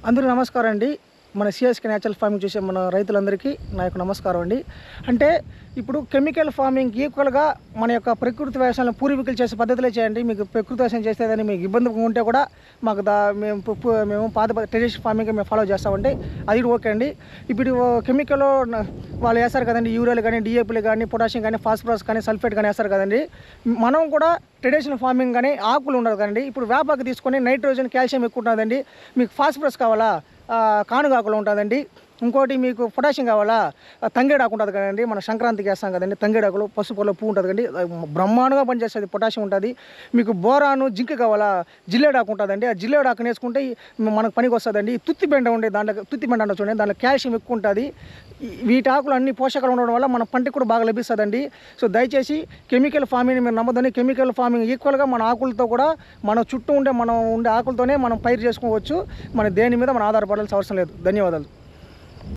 అందరూ నమస్కారం అండి. మన సిఎస్కే న్యాచురల్ ఫార్మింగ్ చూసే మన రైతులందరికీ నా యొక్క నమస్కారం అండి. అంటే ఇప్పుడు కెమికల్ ఫార్మింగ్ ఈక్వల్గా మన యొక్క ప్రకృతి వ్యవసాయం పూర్వీకులు చేసే పద్ధతులే చేయండి. మీకు ప్రకృతి వ్యవసాయం చేసేదని మీకు ఇబ్బంది ఉంటే కూడా మాకు మేము పాత ట్రెడిషనల్ ఫార్మింగ్ మేము ఫాలో చేస్తామండి. అది ఓకే అండి. ఇప్పుడు కెమికల్ వాళ్ళు వేస్తారు కదండి, యూరియాలు కానీ, డిఏపీలు కానీ, పొటాషియం కానీ, ఫాస్ఫరస్ కానీ, సల్ఫేట్ కానీ వేస్తారు కదండి. మనం కూడా ట్రెడిషనల్ ఫార్మింగ్ కానీ ఆకులు ఉండదు కదండి. ఇప్పుడు వేపాకు తీసుకొని నైట్రోజన్, కాల్షియం ఎక్కువ ఉంటుందండి. మీకు ఫాస్ఫరస్ కావాలా, కానుగాకులు ఉంటుందండి. ఇంకోటి మీకు పొటాషియం కావాలా, తంగేడాకు ఉంటుంది కదండి. మన సంక్రాంతికి వేస్తాం కదండి తంగేడాకులు, పసుపులో పువ్వు ఉంటుంది కండి, బ్రహ్మాండంగా పనిచేస్తుంది. పొటాషియం ఉంటుంది. మీకు బోరాను, జింక్ కావాలా, జిల్లేడాకు ఉంటుందండి. ఆ జిల్లేడాకు వేసుకుంటే మనకు పనికి వస్తుందండి. తుత్తి బెండ ఉండే దాంట్లో, తుత్తి బెండ అంటే చూడండి, దాంట్లో కాల్షియం ఎక్కువ ఉంటుంది. వీటి ఆకులు అన్ని పోషకాలు ఉండడం వల్ల మన పంటకు కూడా బాగా లభిస్తుందండి. సో దయచేసి కెమికల్ ఫార్మింగ్ మీరు నమ్మదని. కెమికల్ ఫార్మింగ్ ఈక్వల్గా మన ఆకులతో కూడా, మన చుట్టూ ఉండే ఆకులతోనే మనం పైరు చేసుకోవచ్చు. మన దేని మీద మనం ఆధారపడాల్సిన అవసరం లేదు. ధన్యవాదాలు.